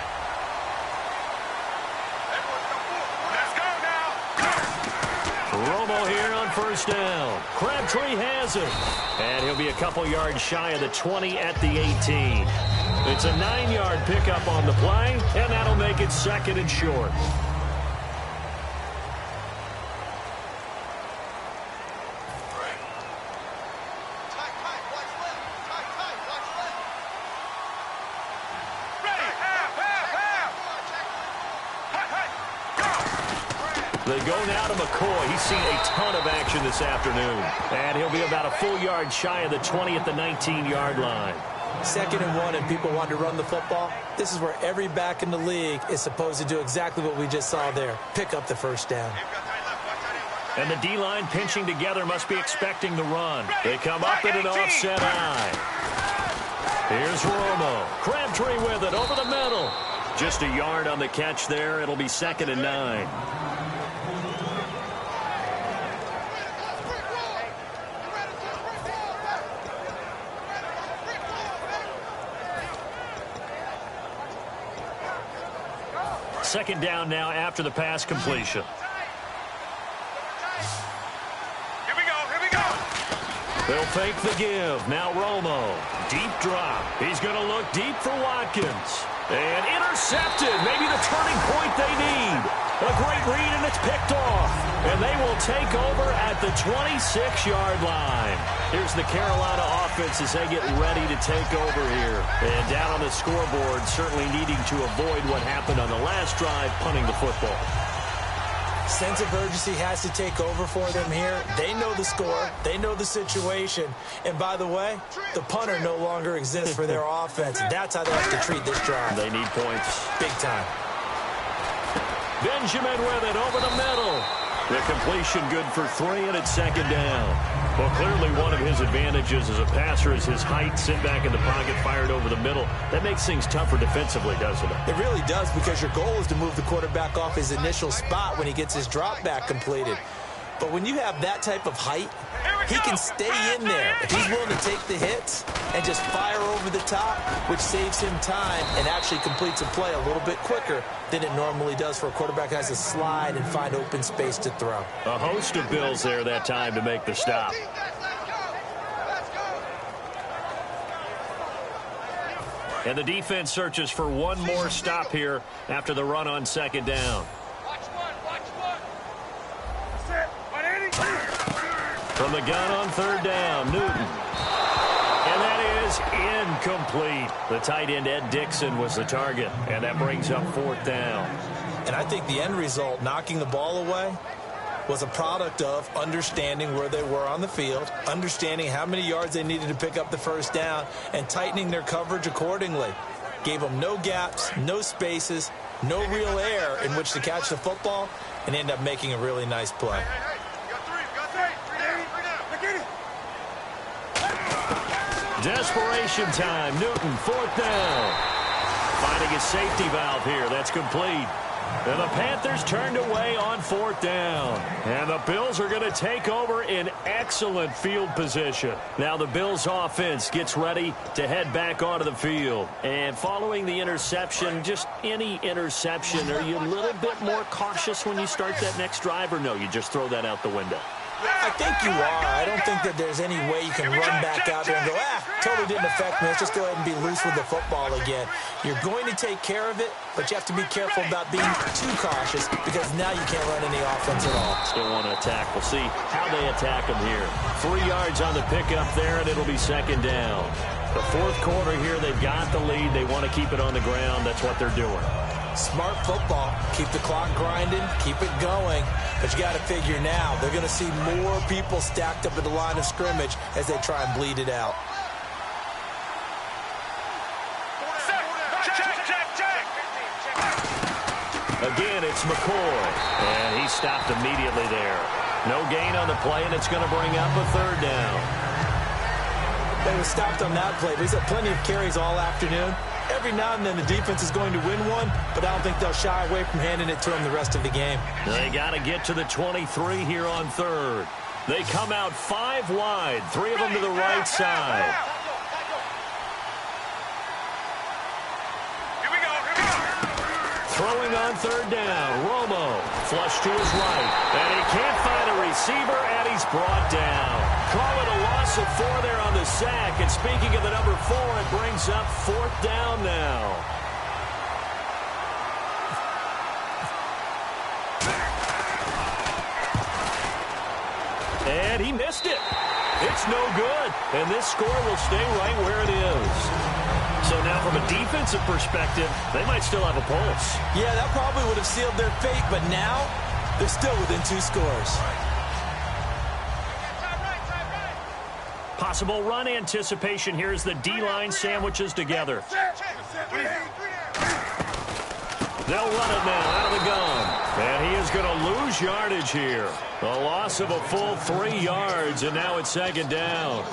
Romo here on 1st down. Crabtree has it. And he'll be a couple yards shy of the 20 at the 18. It's a 9-yard pickup on the play, and that'll make it 2nd and short. They go now to McCoy. He's seen a ton of action this afternoon. And he'll be about a full yard shy of the 20 at the 19-yard line. 2nd and 1 and people want to run the football. This is where every back in the league is supposed to do exactly what we just saw there. Pick up the first down. And the D-line pinching together must be expecting the run. They come up in an offset eye. Here's Romo. Crabtree with it over the middle. Just a yard on the catch there. It'll be 2nd and 9. Second down now after the pass completion. Here we go. They'll fake the give. Now Romo. Deep drop. He's going to look deep for Watkins. And intercepted. Maybe the turning point they need. A great read, and it's picked off. And they will take over at the 26-yard line. Here's the Carolina offense as they get ready to take over here. And down on the scoreboard, certainly needing to avoid what happened on the last drive, punting the football. Sense of urgency has to take over for them here. They know the score. They know the situation. And by the way, the punter no longer exists for their offense. That's how they have to treat this drive. They need points. Big time. Benjamin with it over the middle. The completion good for 3, and it's 2nd down. Well, clearly one of his advantages as a passer is his height. Sit back in the pocket, fired over the middle. That makes things tougher defensively, doesn't it? It really does, because your goal is to move the quarterback off his initial spot when he gets his drop back completed. But when you have that type of height, he can stay in there. If he's willing to take the hits and just fire over the top, which saves him time and actually completes a play a little bit quicker than it normally does for a quarterback who has to slide and find open space to throw. A host of Bills there that time to make the stop. And the defense searches for one more stop here after the run on second down. From the gun on third down, Newton. And that is incomplete. The tight end, Ed Dixon, was the target. And that brings up fourth down. And I think the end result, knocking the ball away, was a product of understanding where they were on the field, understanding how many yards they needed to pick up the first down, and tightening their coverage accordingly. Gave them no gaps, no spaces, no real air in which to catch the football, and end up making a really nice play. Desperation time. Newton, fourth down. Finding a safety valve here. That's complete. And the Panthers turned away on fourth down. And the Bills are going to take over in excellent field position. Now the Bills offense gets ready to head back onto the field. And following the interception, just any interception, are you a little bit more cautious when you start that next drive, or no, you just throw that out the window? I think you are. I don't think that there's any way you can run back out there and go, totally didn't affect me. Let's just go ahead and be loose with the football again. You're going to take care of it, but you have to be careful about being too cautious because now you can't run any offense at all. Still want to attack. We'll see how they attack them here. 3 yards on the pickup there, and it'll be second down. The fourth quarter here, they've got the lead. They want to keep it on the ground. That's what they're doing. Smart football. Keep the clock grinding. Keep it going. But you got to figure now, they're going to see more people stacked up at the line of scrimmage as they try and bleed it out. Again, it's McCoy. And he stopped immediately there. No gain on the play, and it's going to bring up a third down. They were stopped on that play. He's had plenty of carries all afternoon. Every now and then the defense is going to win one, but I don't think they'll shy away from handing it to him the rest of the game. They got to get to the 23 here on third. They come out 5 wide, 3 of them to the right side. Here we go. Throwing on third down, Romo, flush to his right, and he can't find a receiver, and he's brought down. Call it a loss of 4 there on the sack. And speaking of the number 4, it brings up fourth down now. And he missed it. It's no good. And this score will stay right where it is. So now from a defensive perspective, they might still have a pulse. Yeah, that probably would have sealed their fate, but now they're still within 2 scores. Possible run anticipation here as the D-line sandwiches together. They'll run it now out of the gun. And he is going to lose yardage here. A loss of a full 3 yards, and now it's second down.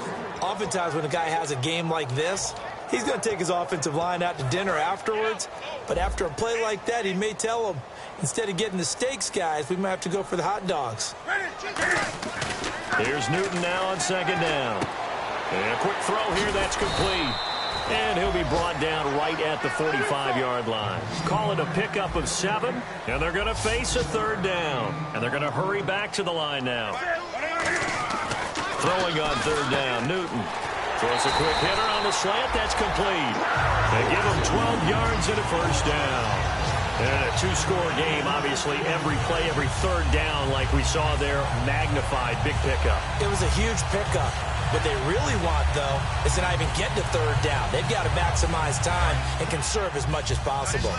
Oftentimes when a guy has a game like this, he's going to take his offensive line out to dinner afterwards. But after a play like that, he may tell them, instead of getting the steaks, guys, we might have to go for the hot dogs. Here's Newton now on second down. And a quick throw here, that's complete. And he'll be brought down right at the 45-yard line. Call it a pickup of 7, and they're going to face a third down. And they're going to hurry back to the line now. Throwing on third down, Newton. Throws a quick hitter on the slant, that's complete. They give him 12 yards and a first down. And a 2-score game, obviously, every play, every third down, like we saw there, magnified, big pickup. It was a huge pickup. What they really want, though, is to not even get to third down. They've got to maximize time and conserve as much as possible.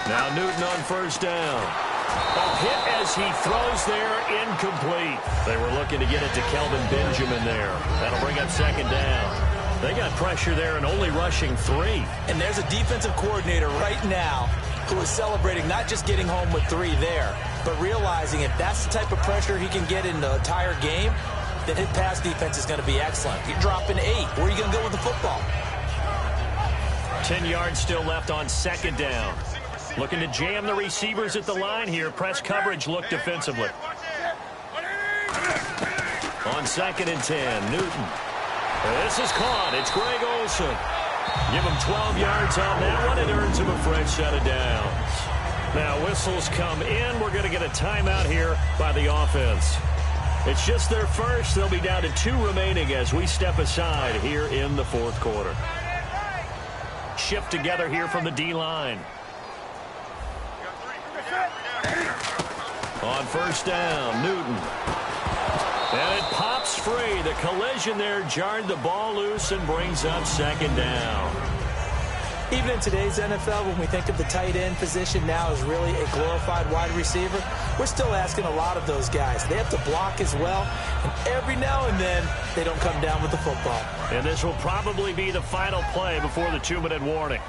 Now Newton on first down. A hit as he throws there, incomplete. They were looking to get it to Kelvin Benjamin there. That'll bring up second down. They got pressure there and only rushing 3. And there's a defensive coordinator right now who is celebrating not just getting home with 3 there, but realizing if that's the type of pressure he can get in the entire game, then his pass defense is going to be excellent. You're dropping 8. Where are you going to go with the football? 10 yards still left on second down. Looking to jam the receivers at the line here. Press coverage look defensively. On 2nd and 10, Newton. This is caught. It's Greg Olsen. Give him 12 yards on that one. It earns him a fresh set of downs. Now whistles come in. We're going to get a timeout here by the offense. It's just their first. They'll be down to 2 remaining as we step aside here in the 4th quarter. Shift together here from the D-line. On 1st down, Newton. And it pops free. The collision there jarred the ball loose and brings up 2nd down. Even in today's NFL, when we think of the tight end position now as really a glorified wide receiver, we're still asking a lot of those guys. They have to block as well, and every now and then they don't come down with the football. And this will probably be the final play before the 2-minute warning.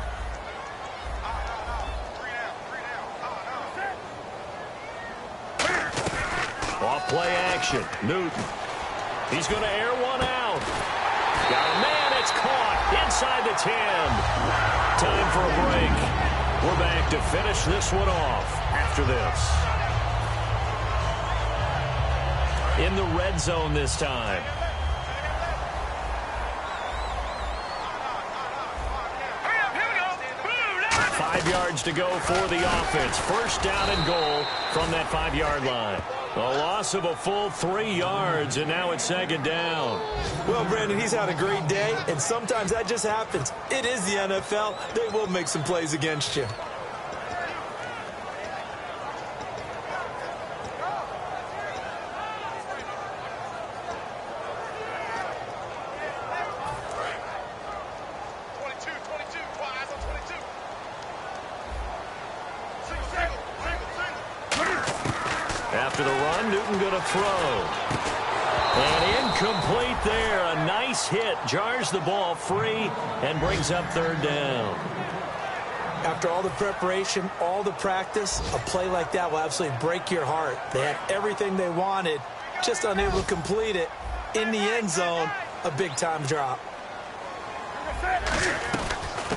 Off play action, Newton. He's going to air one out. Got a man, it's caught inside the 10. Time for a break. We're back to finish this one off after this. In the red zone this time. Five yards to go for the offense. 1st down and goal from that 5-yard line. A loss of a full 3 yards, and now it's 2nd down. Well, Brandon, he's had a great day, and sometimes that just happens. It is the NFL. They will make some plays against you. After the run, Newton going to throw. And incomplete there. A nice hit. Jars the ball free and brings up 3rd down. After all the preparation, all the practice, a play like that will absolutely break your heart. They had everything they wanted, just unable to complete it. In the end zone, a big-time drop.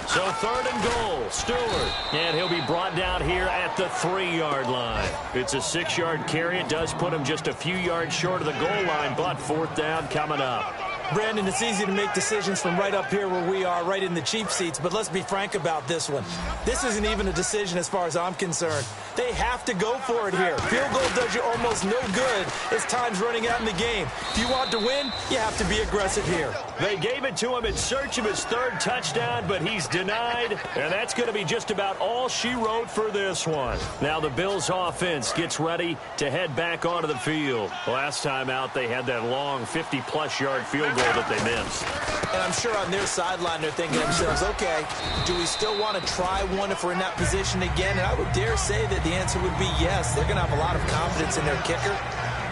So 3rd and goal, Stewart. And he'll be brought down here at the 3-yard line. It's a 6-yard carry. It does put him just a few yards short of the goal line, but 4th down coming up. Brandon, it's easy to make decisions from right up here where we are, right in the cheap seats, but let's be frank about this one. This isn't even a decision as far as I'm concerned. They have to go for it here. Field goal does you almost no good as time's running out in the game. If you want to win, you have to be aggressive here. They gave it to him in search of his 3rd touchdown, but he's denied, and that's going to be just about all she wrote for this one. Now the Bills offense gets ready to head back onto the field. Last time out, they had that long 50-plus yard field goal that they missed. And I'm sure on their sideline they're thinking to themselves, okay, do we still want to try one if we're in that position again? And I would dare say that the answer would be yes. They're going to have a lot of confidence in their kicker.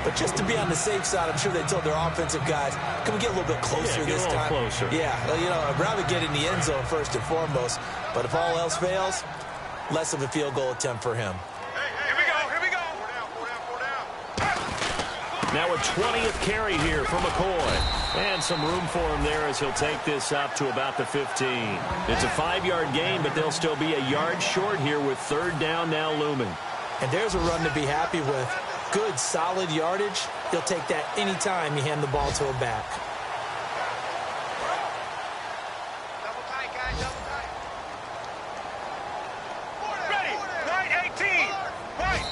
But just to be on the safe side, I'm sure they told their offensive guys, can we get a little bit closer this time? Closer. Yeah, you know, I'd rather get in the end zone first and foremost. But if all else fails, less of a field goal attempt for him. Now a 20th carry here for McCoy. And some room for him there as he'll take this up to about the 15. It's a 5-yard gain, but they'll still be a yard short here with 3rd down now looming. And there's a run to be happy with. Good, solid yardage. You'll take that any time you hand the ball to a back. Double tight, guys, double tight. Ready, right 18. Right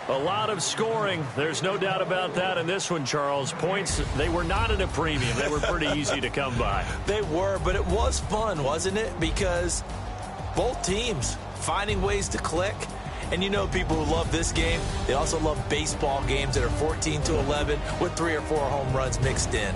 18. A lot of scoring. There's no doubt about that in this one, Charles. Points, they were not at a premium. They were pretty easy to come by. They were, but it was fun, wasn't it? Because both teams finding ways to click. And you know people who love this game, they also love baseball games that are 14-11 with 3 or 4 home runs mixed in.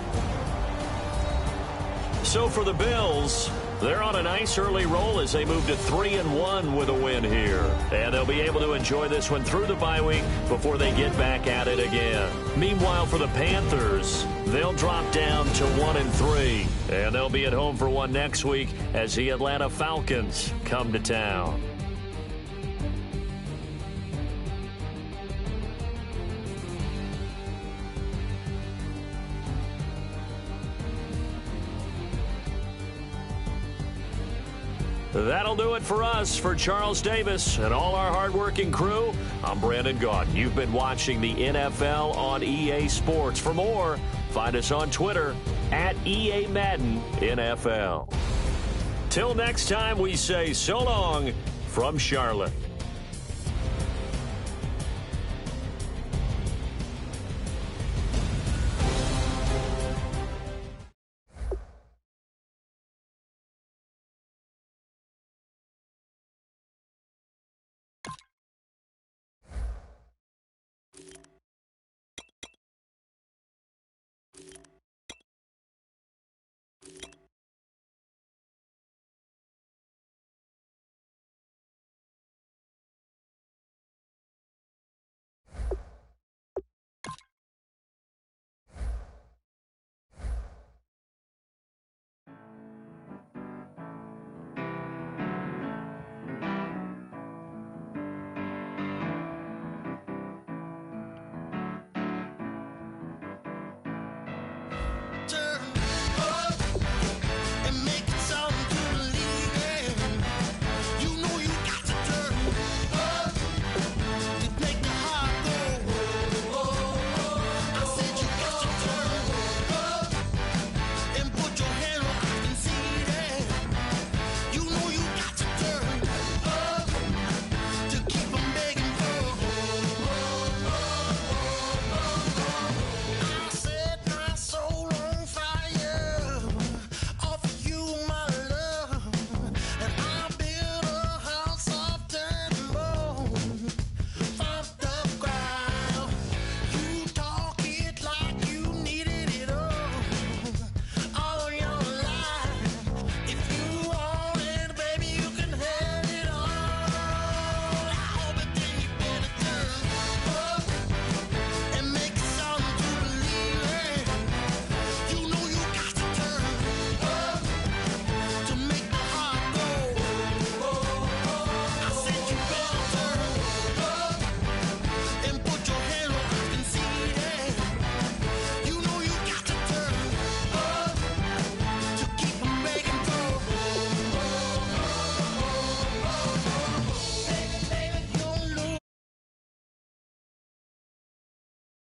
So for the Bills, they're on a nice early roll as they move to 3-1 with a win here. And they'll be able to enjoy this one through the bye week before they get back at it again. Meanwhile, for the Panthers, they'll drop down to 1-3. And they'll be at home for one next week as the Atlanta Falcons come to town. That'll do it for us. For Charles Davis and all our hardworking crew, I'm Brandon Gaudin. You've been watching the NFL on EA Sports. For more, find us on Twitter at EA Madden NFL. Till next time, we say so long from Charlotte.